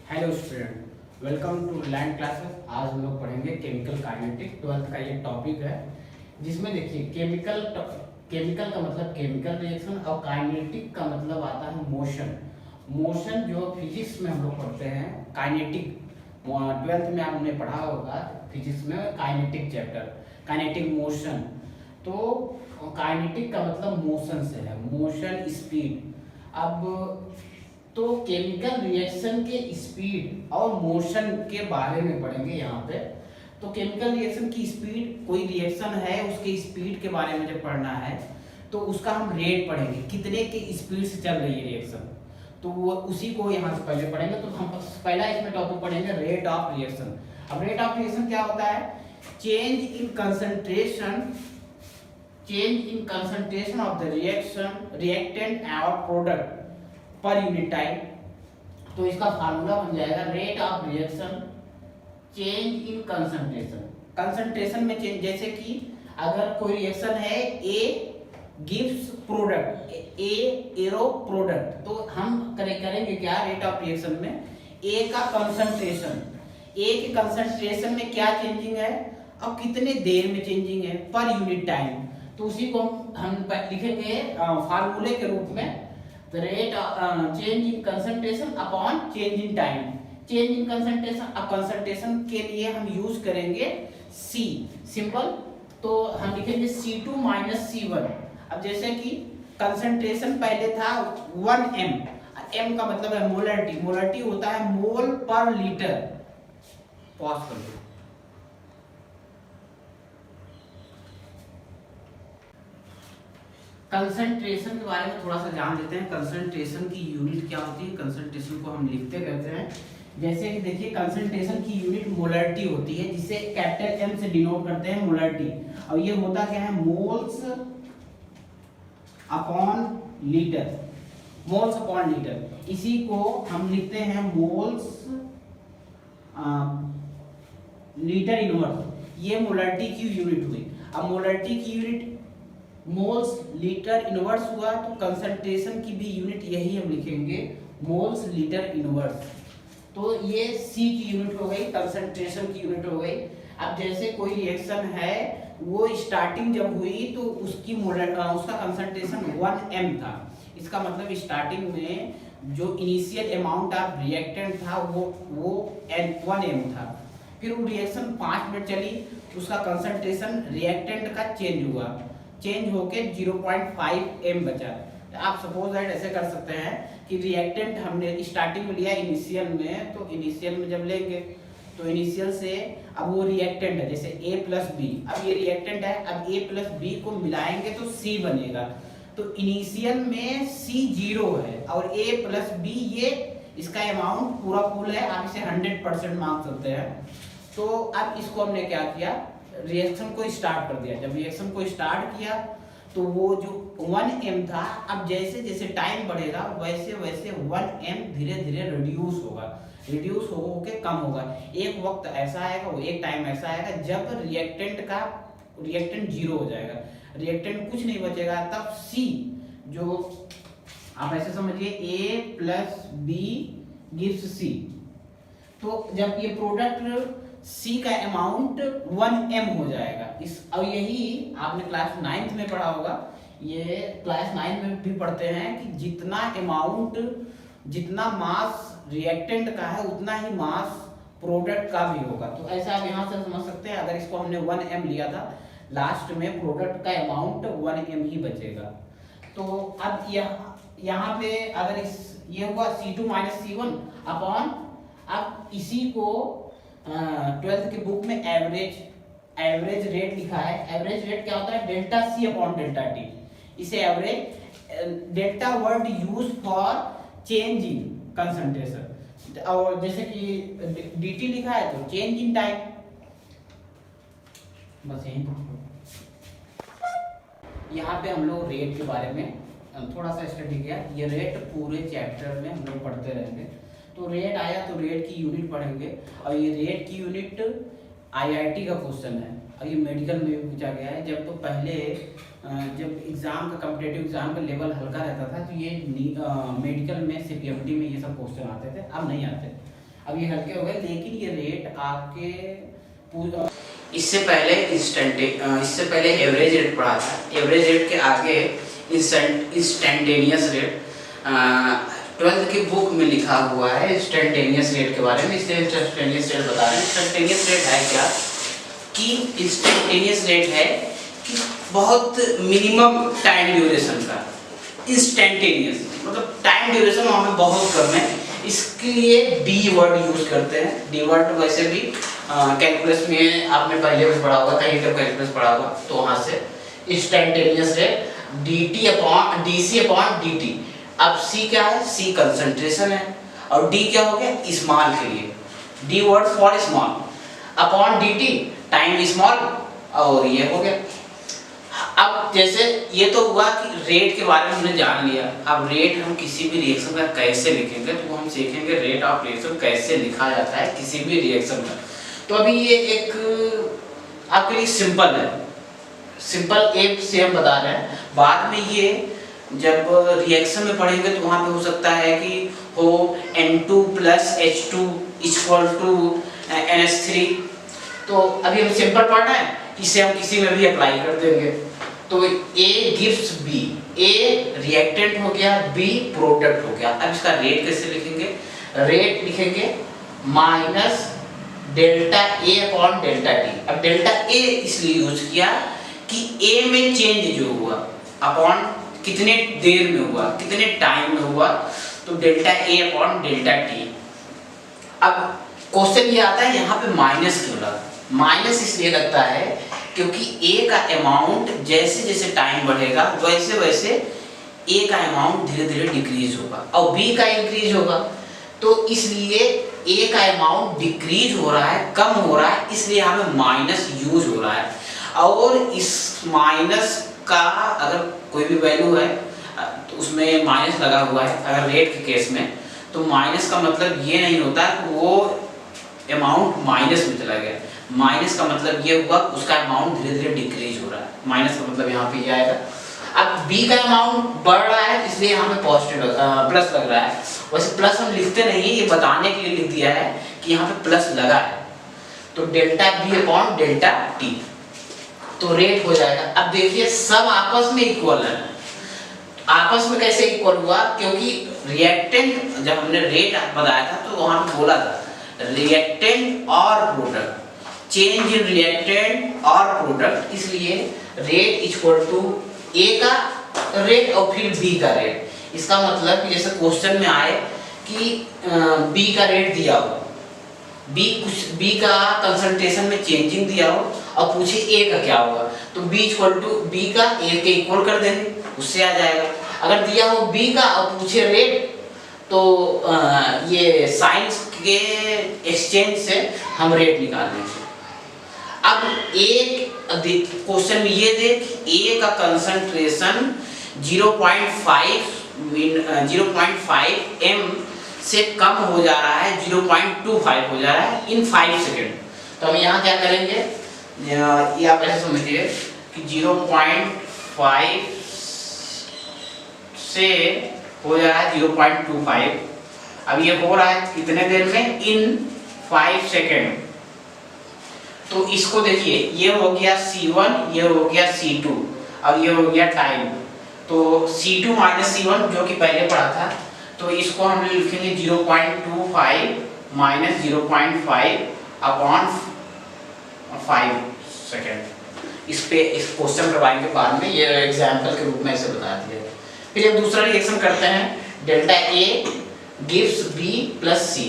Hello student, welcome to land classes. आज हम लोग पढ़ेंगे केमिकल काइनेटिक। 12th का ये टॉपिक है, जिसमें देखिए केमिकल का मतलब केमिकल रिएक्शन और काइनेटिक का मतलब आता है मोशन। मोशन जो फिजिक्स में हम लोग पढ़ते हैं काइनेटिक, 12th में आपने पढ़ा होगा फिजिक्स में काइनेटिक चैप्टर, काइनेटिक मोशन। तो काइनेटिक का मतलब मोशन से है, मोशन स्पीड। अब तो केमिकल रिएक्शन के स्पीड और मोशन के बारे में पढ़ेंगे यहाँ पे। तो केमिकल रिएक्शन की स्पीड, कोई रिएक्शन है उसके स्पीड के बारे में जब पढ़ना है तो उसका हम रेट पढ़ेंगे, कितने के स्पीड से चल रही है रिएक्शन, तो वो उसी को यहाँ से पहले पढ़ेंगे। तो हम पहला इसमें टॉपिक पढ़ेंगे रेट ऑफ रिएक्शन। अब रेट ऑफ रिएक्शन क्या होता है? Change in concentration of the reactant और प्रोडक्ट पर यूनिट टाइम। तो इसका फार्मूला बन जाएगा rate of reaction change in concentration में चेंज। जैसे कि अगर कोई रिएक्शन है A gives product, A arrow product, तो हम करेंगे क्या रेट ऑफ रिएक्शन में? ए का कंसंट्रेशन, ए के कंसंट्रेशन में क्या चेंजिंग है और कितने देर में चेंजिंग है पर यूनिट टाइम। तो उसी को हम लिखेंगे फार्मूले के रूप में, the rate change in concentration upon change in time। change in concentration, अब concentration के लिए हम यूज करेंगे C सिंपल। तो हम लिखेंगे C2 माइनस C1। अब जैसे कि कंसंट्रेशन पहले था 1m, m का मतलब है मोलरिटी, मोलरिटी होता है मोल पर लीटर। पॉज कर दो। कंसंट्रेशन के बारे में थोड़ा सा जान लेते हैं। कंसंट्रेशन की यूनिट क्या होती है? कंसंट्रेशन को हम लिखते कहते हैं, जैसे कि देखिए कंसंट्रेशन की यूनिट मोलरिटी होती है, जिसे कैपिटल एम से डिनोट करते हैं मोलरिटी। और ये होता क्या है? Moles upon litre, moles upon litre. इसी को हम लिखते हैं मोल्स लीटर इनवर्स। ये मोलरिटी की यूनिट हुई। अब मोलरिटी की यूनिट मोल्स लीटर इनवर्स हुआ, तो कंसंट्रेशन की भी यूनिट यही हम लिखेंगे, मोल्स लीटर इनवर्स। तो ये C की यूनिट हो गई, कंसंट्रेशन की यूनिट हो गई। अब जैसे कोई रिएक्शन है, वो स्टार्टिंग जब हुई तो उसका कंसंट्रेशन 1m था। इसका मतलब स्टार्टिंग में जो इनिशियल अमाउंट ऑफ रिएक्टेंट था वो 1m था। फिर वो रिएक्शन 5 मिनट चली, उसका कंसंट्रेशन रिएक्टेंट का चेंज हुआ, चेंज होके 0.5m बचा। आप सपोज दैट ऐसे कर सकते हैं कि रिएक्टेंट हमने स्टार्टिंग में लिया इनिशियल में, तो इनिशियल में जब लेंगे तो इनिशियल से अब वो रिएक्टेंट है, जैसे A प्लस बी, अब ये रिएक्टेंट है, अब A प्लस बी को मिलाएंगे तो C बनेगा। तो इनिशियल में C 0 है और A प्लस बी ये इसका अमाउंट पूरा फुल है, आप इसे 100% मान सकते हैं। तो अब इसको हमने क्या किया, रिएक्शन को स्टार्ट कर दिया। जब रिएक्शन को स्टार्ट किया तो वो जो 1m था, अब जैसे जैसे टाइम बढ़ेगा वैसे वैसे 1m धीरे धीरे रिड्यूस होगा, रिड्यूस होके कम होगा। एक वक्त ऐसा आएगा, वो एक टाइम ऐसा आएगा जब रिएक्टेंट 0 हो जाएगा, रिएक्टेंट कुछ नहीं बचेगा। तब C, जो आप ऐसे समझिए A plus B gives C। तो जब ये प्रोडक्ट C का अमाउंट 1m हो जाएगा। और यही आपने क्लास 9th में पढ़ा होगा, ये क्लास 9 में भी पढ़ते हैं कि जितना अमाउंट, जितना मास रिएक्टेंट का है उतना ही मास प्रोडक्ट का भी होगा। तो ऐसा आप यहाँ से समझ सकते हैं, अगर इसको हमने 1m लिया था, लास्ट में प्रोडक्ट का अमाउंट 1m ही बचेगा। तो अब यहाँ पे अगर ये हुआ C2 माइनस C1 अपॉन, अब इसी को 12th के बुक में एवरेज रेट लिखा है। एवरेज रेट क्या होता है? Delta C upon delta T। इसे average delta word use for change in concentration, और जैसे कि dt लिखा है तो चेंज इन टाइम। बस यही यहाँ पे हम लोग रेट के बारे में थोड़ा सा स्टडी किया। ये रेट पूरे चैप्टर में हम लोग पढ़ते रहेंगे। तो रेट आया तो रेट की यूनिट पढ़ेंगे, और ये रेट की यूनिट IIT का क्वेश्चन है और ये मेडिकल में भी पूछा गया है। जब तो पहले जब एग्जाम का कॉम्पिटिटिव एग्जाम का लेवल हल्का रहता था तो ये मेडिकल में CPFD में ये सब क्वेश्चन आते थे, अब नहीं आते। अब ये हल्के हो गए, लेकिन ये रेट आपके इससे पहले एवरेज रेट पढ़ा था। एवरेज रेट के आगे इंस्टेंटेनियस रेट 12th की बुक में लिखा हुआ है इंस्टेंटेनियस रेट के बारे में, इसलिए इंस्टेंटेनियस रेट बता रहे हैं। इंस्टेंटेनियस रेट है क्या कि इंस्टेंटेनियस रेट है कि बहुत मिनिमम टाइम ड्यूरेशन का, इंस्टेंटेनियस मतलब टाइम ड्यूरेशन वहाँ पे बहुत कम है, इसके लिए डी वर्ड यूज करते हैं। डी वर्ड वैसे भी कैलकुलस में आपने पहले भी पढ़ा होगा, कहीं जब कैलकुलस पढ़ा होगा तो वहाँ से instantaneous rate dt upon dc upon dt। अब c क्या है, c कंसंट्रेशन है और d क्या हो गया, स्मॉल के लिए d word for small upon dt time small, और ये हो गया। अब जैसे ये तो हुआ कि रेट के बारे में हमने जान लिया। अब रेट हम किसी भी रिएक्शन का कैसे लिखेंगे तो हम सीखेंगे रेट ऑफ रिएक्शन कैसे लिखा जाता है किसी भी रिएक्शन का। तो अभी ये एक आपके लिए सिंपल है, सिंपल एक से हम बता रहे हैं। बाद में ये जब रिएक्शन में पढ़ेंगे तो वहाँ पे हो सकता है कि हो N2 + H2 = NH3। तो अभी हम सिंपल पढ़ रहे हैं, इसे हम किसी में भी अप्लाई कर देंगे। तो A gives B, A reactant हो गया, B प्रोडक्ट हो गया। अब इसका रेट कैसे लिखेंगे, रेट लिखेंगे minus delta A upon delta T। अब डेल्टा A इसलिए यूज किया कि A में चेंज जो हुआ अपॉन कितने देर में हुआ, कितने टाइम में हुआ, तो delta A upon delta T। अब क्वेश्चन ये आता है यहाँ पे माइनस क्यों लगा, माइनस इसलिए लगता है क्योंकि A का अमाउंट जैसे जैसे टाइम बढ़ेगा वैसे वैसे A का अमाउंट धीरे धीरे डिक्रीज होगा और B का इंक्रीज होगा। तो इसलिए A का अमाउंट डिक्रीज हो रहा है, कम हो रहा है, इसलिए यहाँ पे माइनस यूज हो रहा है। और इस माइनस का अगर कोई भी वैल्यू है तो उसमें माइनस लगा हुआ है अगर रेट के केस में, तो माइनस का मतलब ये नहीं होता कि वो अमाउंट माइनस में चला गया। माइनस का मतलब ये हुआ उसका अमाउंट धीरे धीरे डिक्रीज हो रहा है। माइनस का मतलब यहाँ पे ये आएगा। अब B का अमाउंट बढ़ रहा है इसलिए यहाँ पे पॉजिटिव प्लस लग रहा है। वैसे प्लस हम लिखते नहीं, ये बताने के लिए लिख दिया है कि यहाँ पे प्लस लगा है। तो delta B upon delta T, तो रेट हो जाएगा। अब देखिए सब आपस में इक्वल है। आपस में कैसे इक्वल हुआ, क्योंकि रिएक्टेंट जब हमने रेट बताया था तो वहां पे बोला था रिएक्टेंट और प्रोडक्ट, चेंज इन रिएक्टेंट और प्रोडक्ट, इसलिए रेट इक्वल टू A का रेट और फिर B का रेट। इसका मतलब कि जैसे क्वेश्चन में आए कि B का रेट दिया हो, B का कंसंट्रेशन में चेंजिंग दिया हो और पूछे A का क्या होगा, तो B का A के इक्वल कर देंगे, उससे आ जाएगा। अगर दिया हो B का और पूछे रेट तो ये साइंस के एक्सचेंज से हम रेट निकाल लेंगे। अब एक क्वेश्चन में ये दे कि A का कंसंट्रेशन 0.5 m से कम हो जा रहा है, 0.25 हो जा रहा है इन 5 सेकेंड। तो हम यहाँ क्या करेंगे, ये आप ऐसे समझिए कि 0.5 से हो जा रहा है 0.25। अब ये हो रहा है कितने देर में, इन 5 सेकेंड। तो इसको देखिए, ये हो गया C1, ये हो गया C2 और ये हो गया टाइम। तो C2 माइनस C1 जो कि पहले पढ़ा था, तो इसको हम लिखेंगे 0.25 माइनस 0.5 अपॉन 5 सेकेंड। इस क्वेश्चन करवाएंगे बाद में, ये एग्जाम्पल के रूप में ऐसे बता दिया। फिर एक दूसरा रिएक्शन करते हैं, delta A gives B plus C।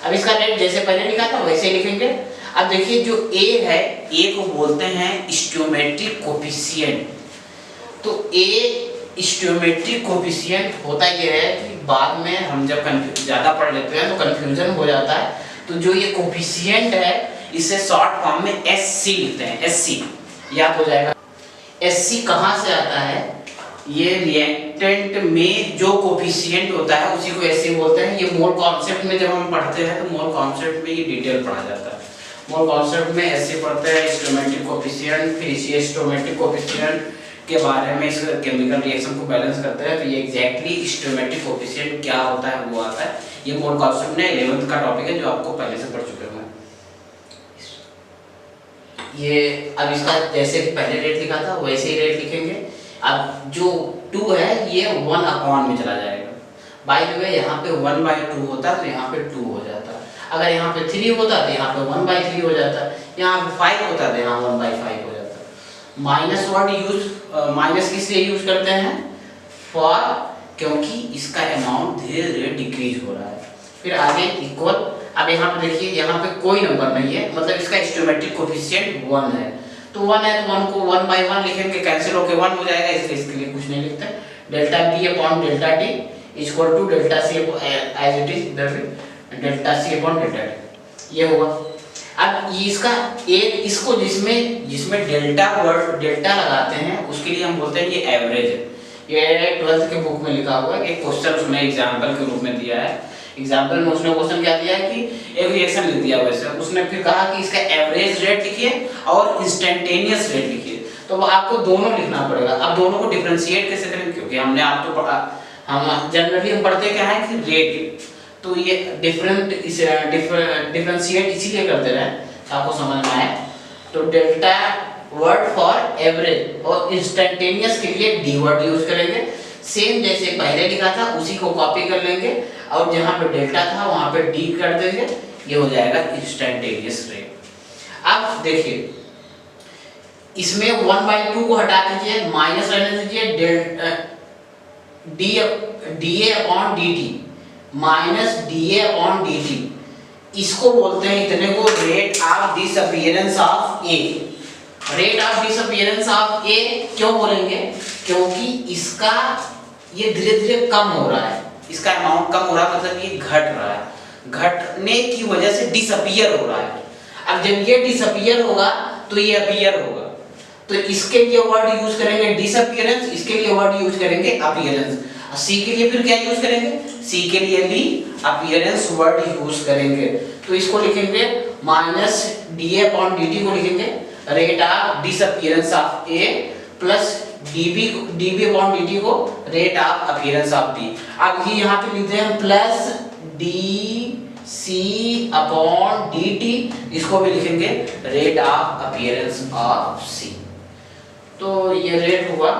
अब इसका रेट जैसे पहले लिखा था वैसे ही लिखेंगे। अब देखिए जो A है, A को बोलते हैं स्टोइकोमेट्रिक कोफिशिएंट। तो A स्टोइकोमेट्रिक कोफिशिएंट होता ये है कि बाद में हम जब ज़्यादा पढ़ लेते हैं तो कन्फ्यूजन हो जाता है। तो जो ये कोफिशिएंट है इसे शॉर्ट फॉर्म में SC लिखते हैं, SC याद हो जाएगा। SC कहाँ से आता है, ये रिएक्टेंट में जो कोफिशिएंट होता है उसी को SC बोलते हैं। ये मोल कॉन्सेप्ट में जब हम पढ़ते हैं तो मोल कॉन्सेप्ट में ये डिटेल पढ़ा जाता है। मोल कॉन्सेप्ट में SC पढ़ते हैं, स्टोइकोमेट्रिक कोफिशिएंट, फिर ये स्टोइकोमेट्रिक कोफिशिएंट के बारे में, इस केमिकल रिएक्शन को बैलेंस करते हैं, तो ये एग्जैक्टली स्टोइकोमेट्रिक कोएफिशिएंट क्या होता है वो आता है। ये मोल कॉन्सेप्ट में 11th का टॉपिक है जो आपको पहले से पढ़ चुके हो। ये अब इसका जैसे पहले रेट लिखा था वैसे ही रेट लिखेंगे। अब जो 2 है ये 1 में चला जाएगा। बाय द वे यहाँ पे 1/2 होता तो यहाँ पे 2 हो जाता। अगर यहाँ पे 3 होता तो यहाँ पे 1/3 हो जाता। यहाँ पे 5 होता तो यहाँ 1/5 हो जाता। माइनस वर्ड यूज, माइनस किस लिए यूज करते हैं? फॉर, क्योंकि इसका अमाउंट धीरे धीरे डिक्रीज हो रहा है। फिर आगे इक्वल। अब यहाँ पे देखिए यहाँ पे कोई नंबर नहीं है, मतलब इसका स्टोइकोमेट्रिक कोएफिशिएंट 1 है। तो 1 है तो 1 को 1/1 लिखेंगे, कैंसिल होके 1 हो जाएगा, इसलिए इसके लिए कुछ नहीं लिखते। Delta B upon delta T equal to delta C as it is इधर भी delta C upon delta T, ये होगा। अब इसका एक इसको जिसमें डेल्टा वर्ड डेल्टा लगाते हैं उसके लिए हम बोलते हैं ये एवरेज है। ये 12th के बुक में लिखा हुआ है, एक क्वेश्चन उसने एग्जांपल के रूप में दिया है। एग्जांपल में उसने क्वेश्चन क्या दिया है कि एक रिएक्शन लिख दिया, वैसे उसने फिर कहा कि इसका एवरेज रेट लिखिए और इंस्टेंटेनियस रेट लिखिए। तो आपको दोनों लिखना पड़ेगा। अब दोनों को डिफरेंशिएट कैसे करेंगे, क्योंकि हमने आपको पढ़ा, हम जनरली हम पढ़ते क्या है कि रेट, तो ये डिफरेंशिएट इसीलिए करते रहे आपको समझ में आए। तो डेल्टा वर्ड फॉर एवरेज और इंस्टेंटेनियस के लिए डी वर्ड यूज करेंगे। सेम जैसे पहले लिखा था उसी को कॉपी कर लेंगे और जहां पे डेल्टा था वहां पे डी कर देंगे, ये हो जाएगा इंस्टेंटेनियस रेट। अब देखिए इसमें 1/2 को हटा दीजिए, माइनस रहने दीजिए, D A upon D T minus D A upon D T, इसको बोलते हैं इतने को rate of disappearance of A. Rate of disappearance of A क्यों बोलेंगे? क्योंकि इसका ये धीरे धीरे कम हो रहा है, इसका अमाउंट कम हो रहा है, मतलब ये घट रहा है, घटने की वजह से डिसअपीयर हो रहा है। अब जब ये डिसअपीयर होगा तो ये अपीयर होगा, तो इसके लिए वर्ड यूज करेंगे डिसअपीयरेंस, इसके लिए वर्ड यूज करेंगे अपीयरेंस। सी के लिए फिर क्या यूज करेंगे? सी के लिए भी अपीयरेंस वर्ड यूज करेंगे। तो इसको लिखेंगे minus D A upon D T को लिखेंगे rate of disappearance of A plus D B upon D T को rate of appearance of D. अब ये यहाँ पे लिखते हैं plus D C upon D T, इसको भी लिखेंगे rate of appearance of C. तो ये रेट हुआ